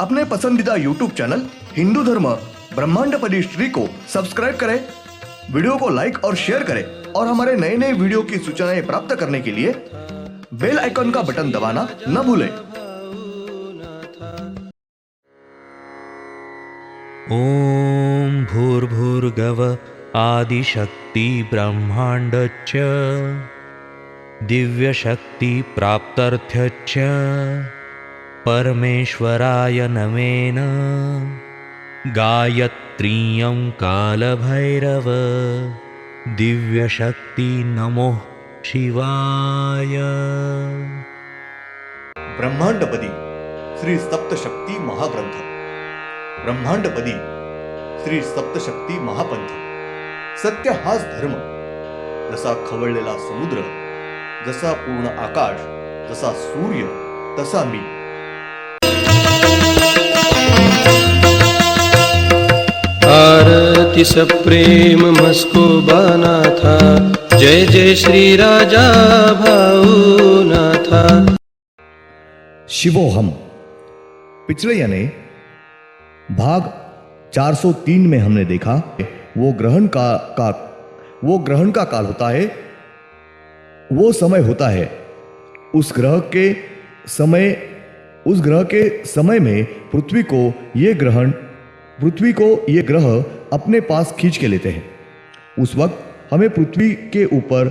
अपने पसंदीदा YouTube channel Hindu धर्म ब्रह्मांडपदी श्री को सब्सक्राइब करें, वीडियो को लाइक और शेयर करें और हमारे नए नए वीडियो की सूचनाएं प्राप्त करने के लिए बेल आइकन का बटन दबाना न भूलें। ओम भूर्भुर्गव आदिशक्ति ब्रह्मांडच्च दिव्यशक्ति प्राप्त्यर्थ्यच्च परमेश्वराय नमेन गायत्रीयं कालभैरव दिव्यशक्ति नमो शिवाय। ब्रह्मांडपदी श्री सप्तशक्ती महाग्रंथ, ब्रह्मांडपदी श्री सप्तशक्ती महापंथ। सत्य हाच धर्म, जसा खवळलेला समुद्र, जसा पूर्ण आकाश, जसा सूर्य, तसा मी। आरती सप्रेम मस्कोबानाथा, जय जय श्री राजा भाऊनाथा। शिवोहम। पिछले यानी भाग 403 में हमने देखा वो ग्रहण का काल होता है, वो समय होता है। उस ग्रह के समय में पृथ्वी को ये ग्रह अपने पास खींच के लेते हैं। उस वक्त हमें पृथ्वी के ऊपर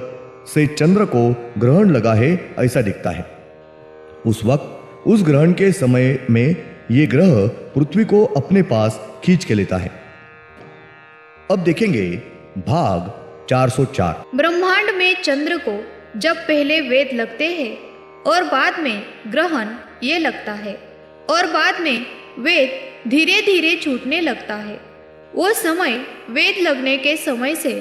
से चंद्र को ग्रहण लगा है ऐसा दिखता है। उस वक्त उस ग्रहण के समय में ये ग्रह पृथ्वी को अपने पास खींच के लेता है। अब देखेंगे भाग 404। ब्रह्मांड में चंद्र को जब पहले वेद लगते हैं और बाद में ग्रहण ये लगता है और बाद में वेद धीरे धीरे छूटने लगता है, वो समय वेद लगने के समय से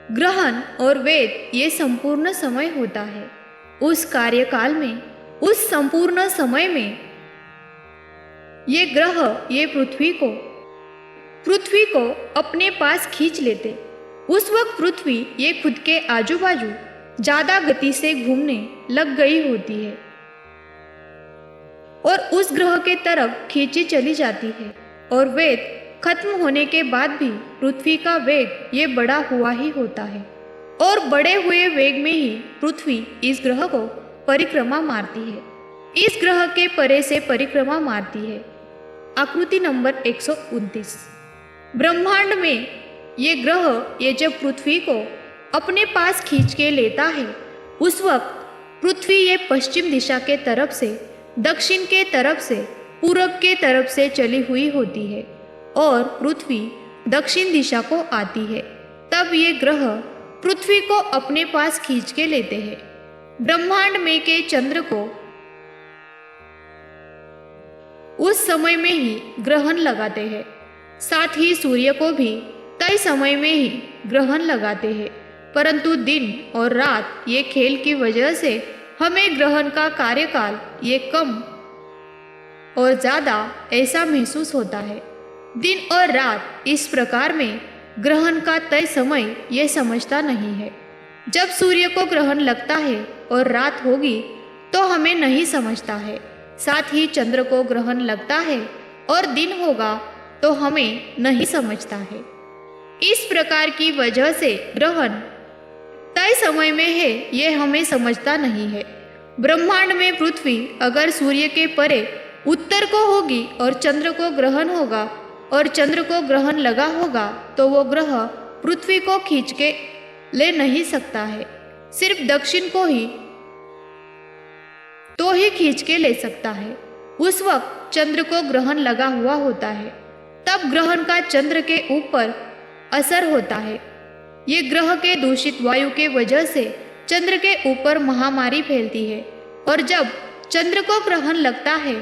ग्रहण और वेद ये संपूर्ण समय होता है। उस कार्यकाल में, उस संपूर्ण समय में ये ग्रह ये पृथ्वी को अपने पास खींच लेते। उस वक्त पृथ्वी ये खुद के आजू बाजू ज्यादा गति से घूमने लग गई होती है और उस ग्रह के तरफ खींची चली जाती है। और वेग खत्म होने के बाद भी पृथ्वी का वेग ये बड़ा हुआ ही होता है और बड़े हुए वेग में ही पृथ्वी इस ग्रह को परिक्रमा मारती है, इस ग्रह के परे से परिक्रमा मारती है। आकृति नंबर 129। ब्रह्मांड में ये ग्रह ये जब पृथ्वी को अपने पास खींच के लेता है, उस वक्त पृथ्वी ये पश्चिम दिशा के तरफ से, दक्षिण के तरफ से, पूरब के तरफ से चली हुई होती है और पृथ्वी दक्षिण दिशा को आती है। तब ये ग्रह पृथ्वी को अपने पास खींच के लेते हैं। ब्रह्मांड में के चंद्र को उस समय में ही ग्रहण लगाते हैं, साथ ही सूर्य को भी तय समय में ही ग्रहण लगाते हैं। परंतु दिन और रात ये खेल की वजह से हमें ग्रहण का कार्यकाल ये कम और ज़्यादा ऐसा महसूस होता है। दिन और रात इस प्रकार में ग्रहण का तय समय ये समझता नहीं है। जब सूर्य को ग्रहण लगता है और रात होगी तो हमें नहीं समझता है। साथ ही चंद्र को ग्रहण लगता है और दिन होगा तो हमें नहीं समझता है। इस प्रकार की वजह से ग्रहण तय समय में है ये हमें समझता नहीं है। ब्रह्मांड में पृथ्वी अगर सूर्य के परे उत्तर को होगी और चंद्र को ग्रहण होगा और चंद्र को ग्रहण लगा होगा तो वो ग्रह पृथ्वी को खींच के ले नहीं सकता है, सिर्फ दक्षिण को ही खींच के ले सकता है। उस वक्त चंद्र को ग्रहण लगा हुआ होता है, तब ग्रहण का चंद्र के ऊपर असर होता है। ये ग्रह के दूषित वायु के वजह से चंद्र के ऊपर महामारी फैलती है और जब चंद्र को ग्रहण लगता है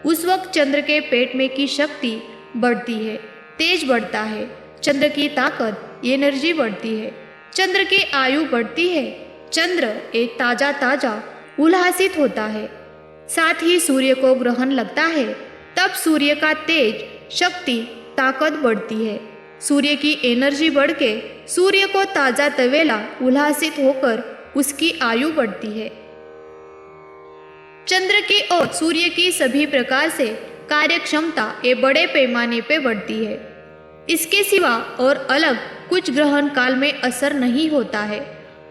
उस वक्त चंद्र के पेट में की शक्ति बढ़ती है, तेज बढ़ता है, चंद्र की ताकत एनर्जी बढ़ती है, चंद्र की आयु बढ़ती है, चंद्र एक ताजा उल्लासित होता है। साथ ही सूर्य को ग्रहण लगता है तब सूर्य का तेज, शक्ति, ताकत बढ़ती है। सूर्य की एनर्जी बढ़ के सूर्य को ताजा तवेला उल्लासित होकर उसकी आयु बढ़ती है। चंद्र की और सूर्य की सभी प्रकार से कार्यक्षमता ये बड़े पैमाने पे बढ़ती है। इसके सिवा और अलग कुछ ग्रहण काल में असर नहीं होता है।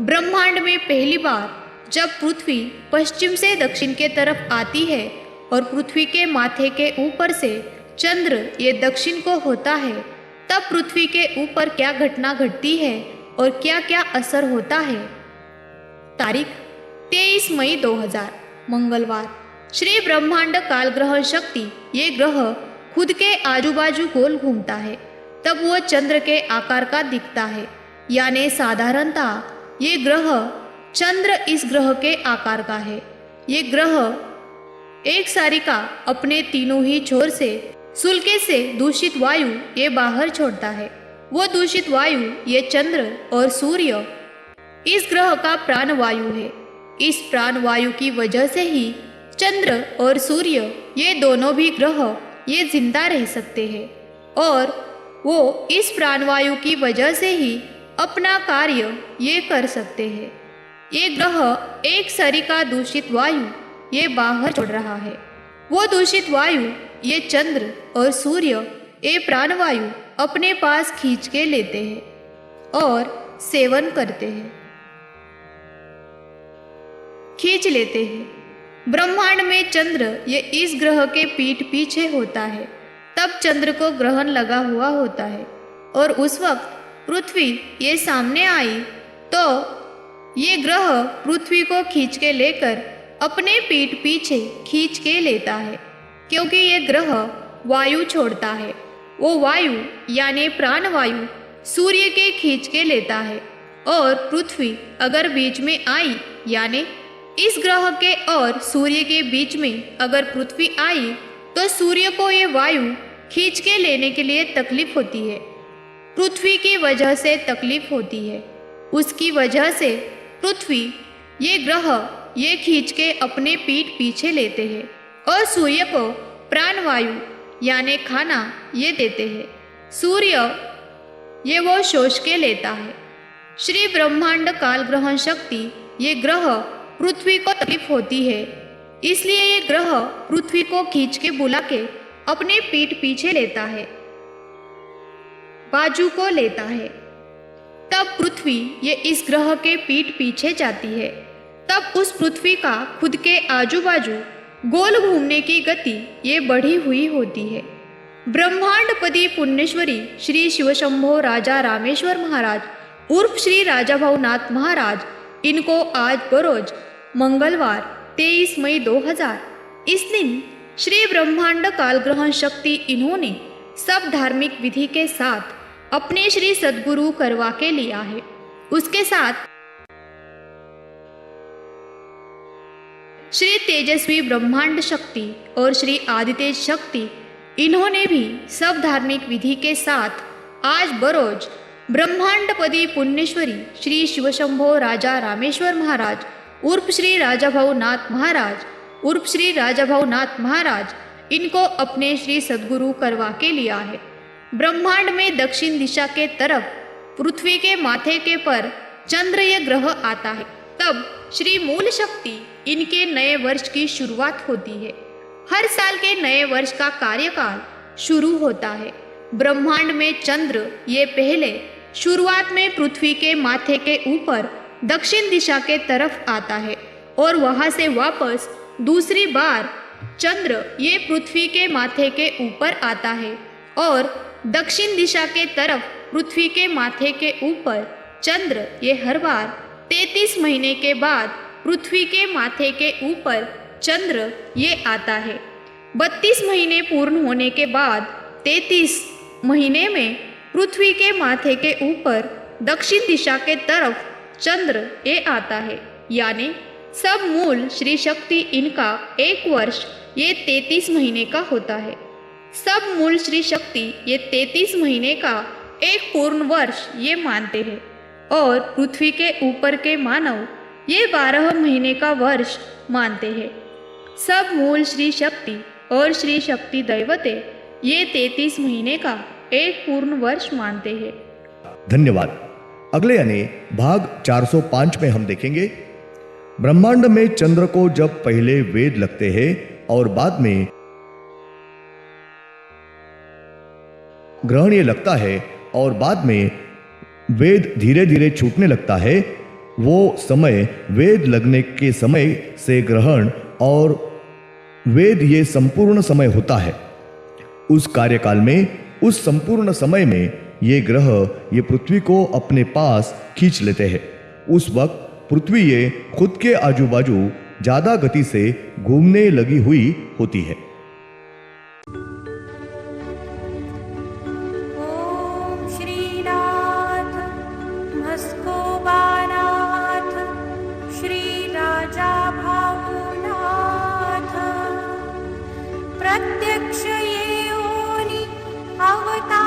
ब्रह्मांड में पहली बार जब पृथ्वी पश्चिम से दक्षिण के तरफ आती है और पृथ्वी के माथे के ऊपर से चंद्र ये दक्षिण को होता है, तब पृथ्वी के ऊपर क्या घटना घटती है और क्या क्या असर होता है। तारीख 23 मई 2000 मंगलवार। श्री ब्रह्मांड काल ग्रहण शक्ति ये ग्रह खुद के आजू बाजू गोल घूमता है, तब वह चंद्र के आकार का दिखता है। यानी साधारणतः ये ग्रह चंद्र इस ग्रह के आकार का है। ये ग्रह एक सारिका अपने तीनों ही छोर से सुलके से दूषित वायु ये बाहर छोड़ता है। वो दूषित वायु ये चंद्र और सूर्य इस ग्रह का प्राण वायु है। इस प्राण वायु की वजह से ही चंद्र और सूर्य ये दोनों भी ग्रह ये जिंदा रह सकते हैं और वो इस प्राणवायु की वजह से ही अपना कार्य ये कर सकते हैं। ये ग्रह एक सरिका दूषित वायु ये बाहर छोड़ रहा है। वो दूषित वायु ये चंद्र और सूर्य ये प्राणवायु अपने पास खींच के लेते हैं और सेवन करते हैं, खींच लेते हैं। ब्रह्मांड में चंद्र ये इस ग्रह के पीठ पीछे होता है, तब चंद्र को ग्रहण लगा हुआ होता है और उस वक्त पृथ्वी ये सामने आई तो ये ग्रह पृथ्वी को खींच के लेकर अपने पीठ पीछे खींच के लेता है, क्योंकि ये ग्रह वायु छोड़ता है। वो वायु यानी प्राणवायु सूर्य के खींच के लेता है और पृथ्वी अगर बीच में आई यानी इस ग्रह के और सूर्य के बीच में अगर पृथ्वी आई तो सूर्य को ये वायु खींच के लेने के लिए तकलीफ होती है। पृथ्वी की वजह से तकलीफ होती है। उसकी वजह से पृथ्वी ये ग्रह ये खींच के अपने पीठ पीछे लेते हैं और सूर्य को प्राणवायु यानी खाना ये देते हैं। सूर्य ये वो शोष के लेता है। श्री ब्रह्मांड काल ग्रहण शक्ति ये ग्रह पृथ्वी को तकलीफ होती है, इसलिए ये ग्रह पृथ्वी को खींच के बुला के अपने पीठ पीछे लेता है, बाजू को लेता है। तब पृथ्वी ये इस ग्रह के पीठ पीछे जाती है। तब उस पृथ्वी का खुद के आजू बाजू गोल घूमने की गति ये बढ़ी हुई होती है। ब्रह्मांडपति पुण्येश्वरी श्री शिवशंभो राजा रामेश्वर महाराज उर्फ श्री राजा भावनाथ महाराज, इनको आज बरोज मंगलवार 23 मई 2000 इस दिन श्री ब्रह्मांड काल ग्रहण शक्ति इन्होंने सब धार्मिक विधि के साथ अपने श्री सद्गुरु करवा के लिया है। उसके साथ श्री तेजस्वी ब्रह्मांड शक्ति और श्री आदितेज शक्ति इन्होंने भी सब धार्मिक विधि के साथ आज बरोज ब्रह्मांडपति पुण्येश्वरी श्री शिवशंभो राजा रामेश्वर महाराज उर्फ श्री राजा भावनाथ महाराज उर्फ श्री राजा भावनाथ महाराज, इनको अपने श्री सद्गुरु करवा के लिया है। ब्रह्मांड में दक्षिण दिशा के तरफ पृथ्वी के माथे के पर चंद्र ये ग्रह आता है, तब श्री मूल शक्ति इनके नए वर्ष की शुरुआत होती है। हर साल के नए वर्ष का कार्यकाल शुरू होता है। ब्रह्मांड में चंद्र ये पहले शुरुआत में पृथ्वी के माथे के ऊपर दक्षिण दिशा के तरफ आता है और वहां से वापस दूसरी बार चंद्र ये पृथ्वी के माथे के ऊपर आता है और दक्षिण दिशा के तरफ पृथ्वी के माथे के ऊपर चंद्र ये हर बार 33 महीने के बाद पृथ्वी के माथे के ऊपर चंद्र ये आता है। 32 महीने पूर्ण होने के बाद 33 महीने में पृथ्वी के माथे के ऊपर दक्षिण दिशा के तरफ चंद्र ये आता है। यानी सब मूल श्री शक्ति इनका एक वर्ष ये 33 महीने का होता है। सब मूल श्री शक्ति ये 33 महीने का एक पूर्ण वर्ष ये मानते हैं और पृथ्वी के ऊपर के मानव ये 12 महीने का वर्ष मानते हैं। सब मूल श्री शक्ति और श्री शक्ति दैवते ये 33 महीने का एक पूर्ण वर्ष मानते हैं। धन्यवाद। अगले यानी भाग 405 में हम देखेंगे ब्रह्मांड में चंद्र को जब पहले वेद लगते हैं और बाद में ग्रहण ये लगता है और बाद में वेद धीरे धीरे छूटने लगता है, वो समय वेद लगने के समय से ग्रहण और वेद ये संपूर्ण समय होता है। उस कार्यकाल में, उस संपूर्ण समय में ये ग्रह ये पृथ्वी को अपने पास खींच लेते हैं। उस वक्त पृथ्वी ये खुद के आजू बाजू ज्यादा गति से घूमने लगी हुई होती है। ओम श्रीनाथ मस्कोबानाथ श्री राजा भावनाथ प्रत्यक्ष येऊनी अवतार